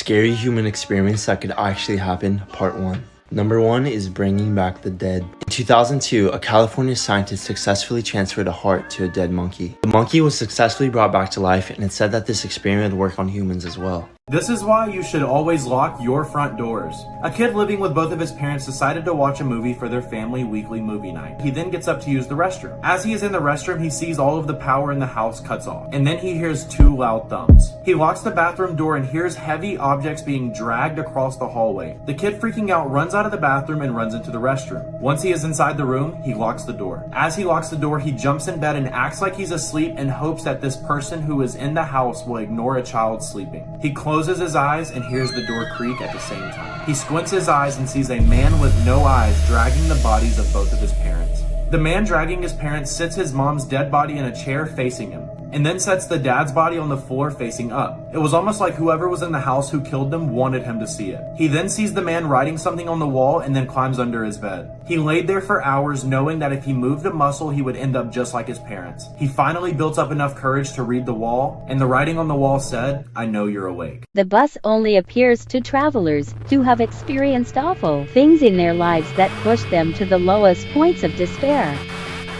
Scary human experiments that could actually happen, part 1. Number 1 is bringing back the dead. In 2002, a California scientist successfully transferred a heart to a dead monkey. The monkey was successfully brought back to life, and it said that this experiment would work on humans as well. This is why you should always lock your front doors. A kid living with both of his parents decided to watch a movie for their family weekly movie night. He then gets up to use the restroom. As he is in the restroom, he sees all of the power in the house cuts off, and then he hears 2 loud thumps. He locks the bathroom door and hears heavy objects being dragged across the hallway. The kid, freaking out, runs out of the bathroom and runs into the restroom. Once he is inside the room, he locks the door. As he locks the door, he jumps in bed and acts like he's asleep and hopes that this person who is in the house will ignore a child sleeping. He closes his eyes and hears the door creak at the same time. He squints his eyes and sees a man with no eyes dragging the bodies of both of his parents. The man dragging his parents sits his mom's dead body in a chair facing him, and then sets the dad's body on the floor facing up. It was almost like whoever was in the house who killed them wanted him to see it. He then sees the man writing something on the wall and then climbs under his bed. He laid there for hours knowing that if he moved a muscle he would end up just like his parents. He finally built up enough courage to read the wall, and the writing on the wall said, "I know you're awake." The bus only appears to travelers who have experienced awful things in their lives that push them to the lowest points of despair.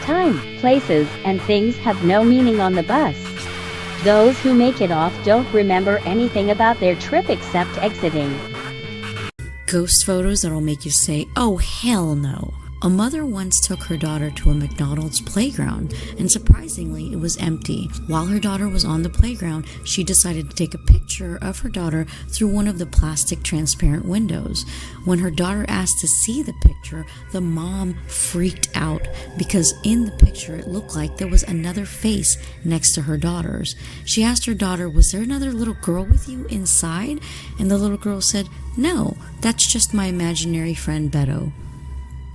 Time, places, and things have no meaning on the bus. Those who make it off don't remember anything about their trip except exiting. Ghost photos that'll make you say, "Oh, hell no." A mother once took her daughter to a McDonald's playground, and surprisingly, it was empty. While her daughter was on the playground, she decided to take a picture of her daughter through one of the plastic transparent windows. When her daughter asked to see the picture, the mom freaked out because in the picture it looked like there was another face next to her daughter's. She asked her daughter, "Was there another little girl with you inside?" And the little girl said, "No, that's just my imaginary friend Beto."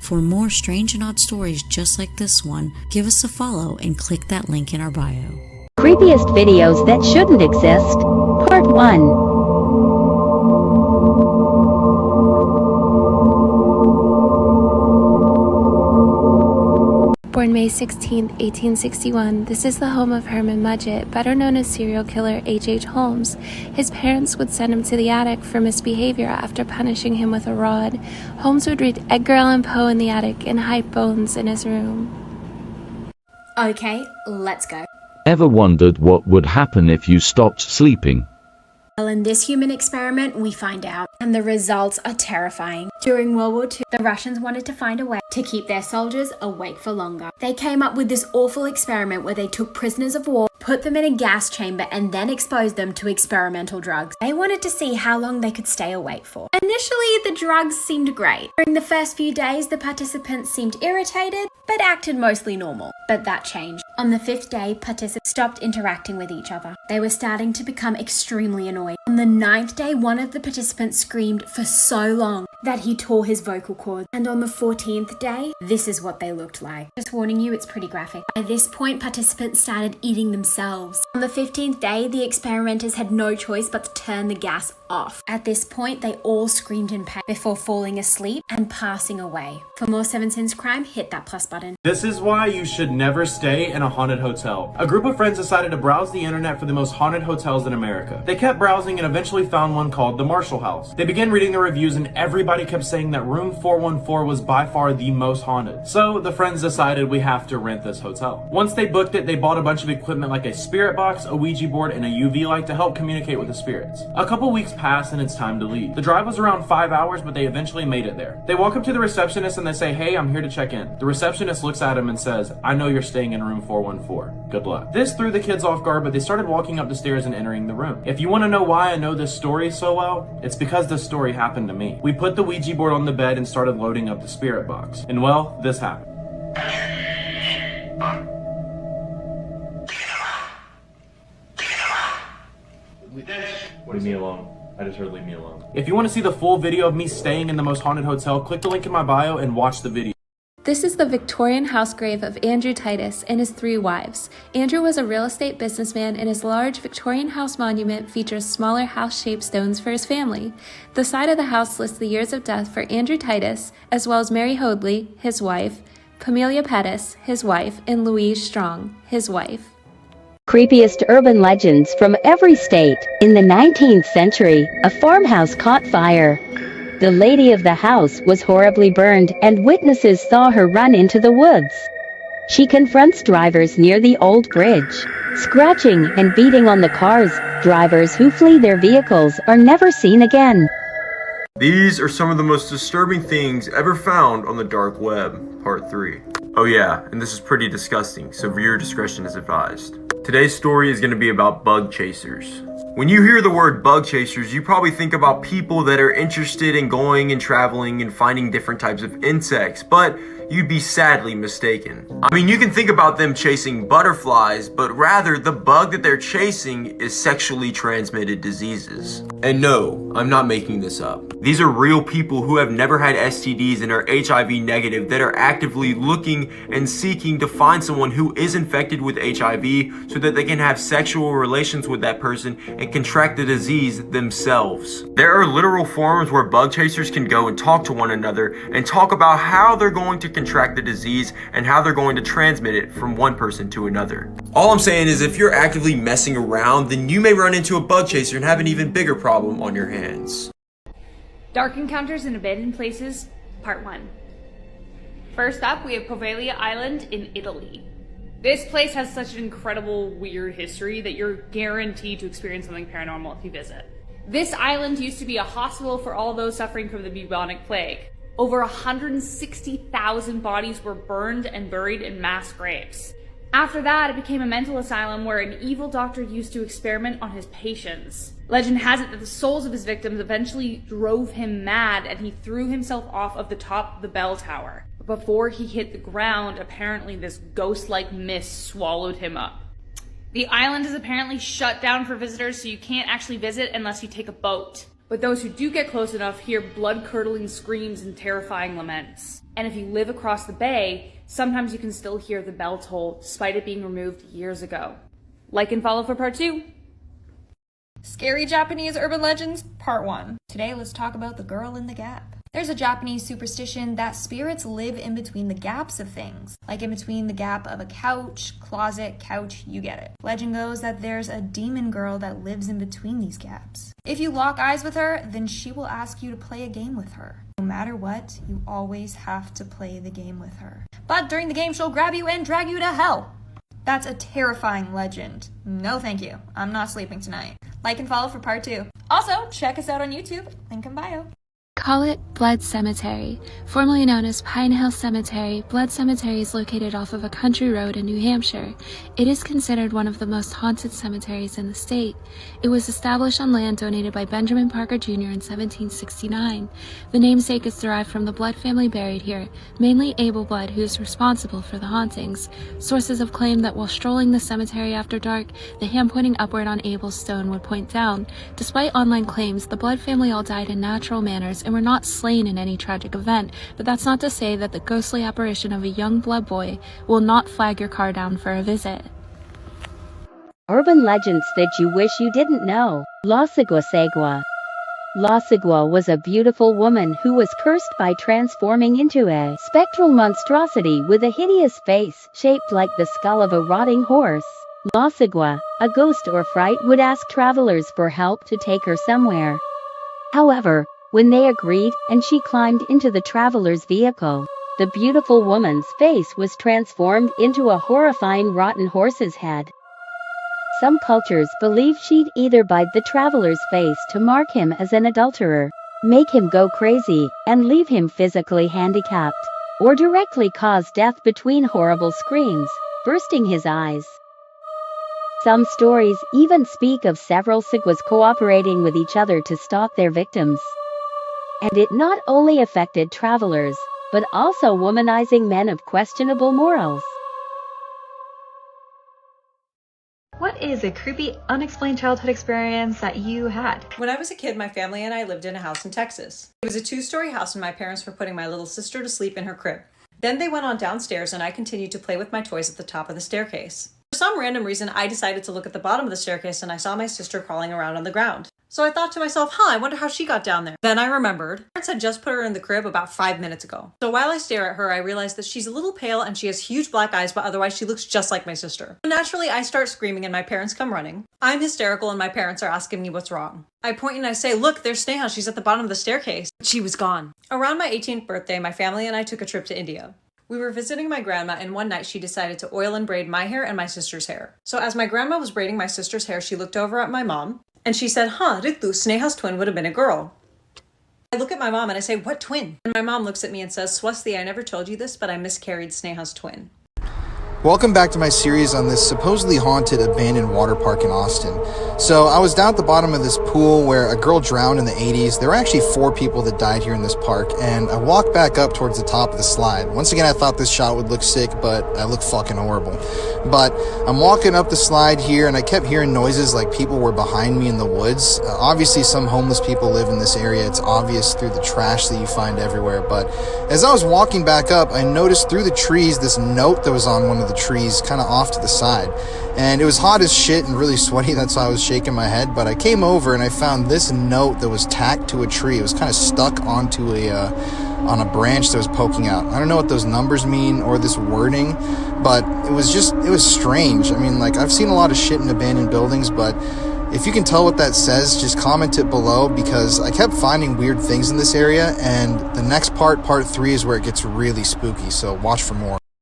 For more strange and odd stories just like this one, give us a follow and click that link in our bio. Creepiest videos that shouldn't exist, part 1. Born May 16, 1861, this is the home of Herman Mudgett, better known as serial killer H.H. Holmes. His parents would send him to the attic for misbehavior after punishing him with a rod. Holmes would read Edgar Allan Poe in the attic and hide bones in his room. Okay, let's go. Ever wondered what would happen if you stopped sleeping? Well, in this human experiment, we find out, and the results are terrifying. During World War II, the Russians wanted to find a way to keep their soldiers awake for longer. They came up with this awful experiment where they took prisoners of war, put them in a gas chamber, and then exposed them to experimental drugs. They wanted to see how long they could stay awake for. Initially, the drugs seemed great. During the first few days, the participants seemed irritated, but acted mostly normal. But that changed. On the 5th day, participants stopped interacting with each other. They were starting to become extremely annoyed. On the 9th day, one of the participants screamed for so long that he tore his vocal cords. And on the 14th day, this is what they looked like. Just warning you, it's pretty graphic. By this point, participants started eating themselves. On the 15th day, the experimenters had no choice but to turn the gas off. At this point, they all screamed in pain before falling asleep and passing away. For more 7 Sins Crime, hit that plus button. This is why you should never stay in a haunted hotel. A group of friends decided to browse the internet for the most haunted hotels in America. They kept browsing and eventually found one called the Marshall House. They began reading the reviews and everybody kept saying that room 414 was by far the most haunted. So the friends decided we have to rent this hotel. Once they booked it, they bought a bunch of equipment like a spirit box, a Ouija board, and a UV light to help communicate with the spirits. A couple weeks passed and it's time to leave. The drive was around 5 hours, but they eventually made it there. They walk up to the receptionist and they say, "Hey, I'm here to check in." The receptionist looks at him and says, "I know you're staying in room 414. Good luck." This threw the kids off guard, but they started walking up the stairs and entering the room. If you want to know why I know this story so well, it's because this story happened to me. We put the Ouija board on the bed and started loading up the spirit box. And well, this happened. Leave me alone. I just heard leave me alone. If you want to see the full video of me staying in the most haunted hotel, click the link in my bio and watch the video. This is the Victorian house grave of Andrew Titus and his 3 wives. Andrew was a real estate businessman, and his large Victorian house monument features smaller house-shaped stones for his family. The side of the house lists the years of death for Andrew Titus, as well as Mary Hoadley, his wife, Pamelia Pettis, his wife, and Louise Strong, his wife. Creepiest urban legends from every state. In the 19th century, a farmhouse caught fire. The lady of the house was horribly burned, and witnesses saw her run into the woods. She confronts drivers near the old bridge, scratching and beating on the cars. Drivers who flee their vehicles are never seen again. These are some of the most disturbing things ever found on the dark web, part 3. Oh yeah, and this is pretty disgusting, so viewer discretion is advised. Today's story is going to be about bug chasers. When you hear the word bug chasers, you probably think about people that are interested in going and traveling and finding different types of insects, but you'd be sadly mistaken. I mean, you can think about them chasing butterflies, but rather the bug that they're chasing is sexually transmitted diseases. And no, I'm not making this up. These are real people who have never had STDs and are HIV negative that are actively looking and seeking to find someone who is infected with HIV so that they can have sexual relations with that person and contract the disease themselves. There are literal forums where bug chasers can go and talk to one another and talk about how they're going to contract the disease and how they're going to transmit it from one person to another. All I'm saying is if you're actively messing around, then you may run into a bug chaser and have an even bigger problem on your hands. Dark Encounters in Abandoned Places, Part 1. First up, we have Poveglia Island in Italy. This place has such an incredible, weird history that you're guaranteed to experience something paranormal if you visit. This island used to be a hospital for all those suffering from the bubonic plague. Over 160,000 bodies were burned and buried in mass graves. After that, it became a mental asylum where an evil doctor used to experiment on his patients. Legend has it that the souls of his victims eventually drove him mad and he threw himself off of the top of the bell tower. But before he hit the ground, apparently this ghost-like mist swallowed him up. The island is apparently shut down for visitors, so you can't actually visit unless you take a boat. But those who do get close enough hear blood-curdling screams and terrifying laments. And if you live across the bay, sometimes you can still hear the bell toll, despite it being removed years ago. Like and follow for part 2. Scary Japanese Urban Legends, Part 1. Today let's talk about the girl in the gap. There's a Japanese superstition that spirits live in between the gaps of things, like in between the gap of a couch, closet, couch, you get it. Legend goes that there's a demon girl that lives in between these gaps. If you lock eyes with her, then she will ask you to play a game with her. No matter what, you always have to play the game with her. But during the game, she'll grab you and drag you to hell. That's a terrifying legend. No thank you. I'm not sleeping tonight. Like and follow for part 2. Also, check us out on YouTube. Link in bio. Call it Blood Cemetery. Formerly known as Pine Hill Cemetery, Blood Cemetery is located off of a country road in New Hampshire. It is considered one of the most haunted cemeteries in the state. It was established on land donated by Benjamin Parker Jr. in 1769. The namesake is derived from the Blood family buried here, mainly Abel Blood, who is responsible for the hauntings. Sources have claimed that while strolling the cemetery after dark, the hand pointing upward on Abel's stone would point down. Despite online claims, the Blood family all died in natural manners and were not slain in any tragic event, but that's not to say that the ghostly apparition of a young blood boy will not flag your car down for a visit. Urban legends that you wish you didn't know. La Sigua. La Sigua was a beautiful woman who was cursed by transforming into a spectral monstrosity with a hideous face shaped like the skull of a rotting horse. La Sigua, a ghost or fright, would ask travelers for help to take her somewhere. However, when they agreed and she climbed into the traveler's vehicle, the beautiful woman's face was transformed into a horrifying rotten horse's head. Some cultures believe she'd either bite the traveler's face to mark him as an adulterer, make him go crazy, and leave him physically handicapped, or directly cause death between horrible screams, bursting his eyes. Some stories even speak of several Siguas cooperating with each other to stalk their victims. And it not only affected travelers, but also womanizing men of questionable morals. What is a creepy, unexplained childhood experience that you had? When I was a kid, my family and I lived in a house in Texas. It was a 2-story house and my parents were putting my little sister to sleep in her crib. Then they went on downstairs and I continued to play with my toys at the top of the staircase. For some random reason, I decided to look at the bottom of the staircase and I saw my sister crawling around on the ground. So I thought to myself, I wonder how she got down there. Then I remembered, my parents had just put her in the crib about 5 minutes ago. So while I stare at her, I realize that she's a little pale and she has huge black eyes, but otherwise she looks just like my sister. So naturally, I start screaming and my parents come running. I'm hysterical and my parents are asking me what's wrong. I point and I say, look, there's Sneha, she's at the bottom of the staircase. But she was gone. Around my 18th birthday, my family and I took a trip to India. We were visiting my grandma and one night she decided to oil and braid my hair and my sister's hair. So as my grandma was braiding my sister's hair, she looked over at my mom and she said, Ritu, Sneha's twin would have been a girl. I look at my mom and I say, what twin? And my mom looks at me and says, Swasti, I never told you this, but I miscarried Sneha's twin. Welcome back to my series on this supposedly haunted abandoned water park in Austin. So I was down at the bottom of this pool where a girl drowned in the 80s. There were actually 4 people that died here in this park, and I walked back up towards the top of the slide. Once again, I thought this shot would look sick, but I look fucking horrible. But I'm walking up the slide here, and I kept hearing noises like people were behind me in the woods. Obviously, some homeless people live in this area. It's obvious through the trash that you find everywhere. But as I was walking back up, I noticed through the trees this note that was on one of the trees kind of off to the side, and it was hot as shit and really sweaty. That's why I was shaking my head. But I came over and I found this note that was tacked to a tree. It was kind of stuck onto on a branch that was poking out. I don't know what those numbers mean or this wording, but it was strange. I mean, like, I've seen a lot of shit in abandoned buildings, but if you can tell what that says, just comment it below, because I kept finding weird things in this area, and the next part 3, is where it gets really spooky, so watch for more.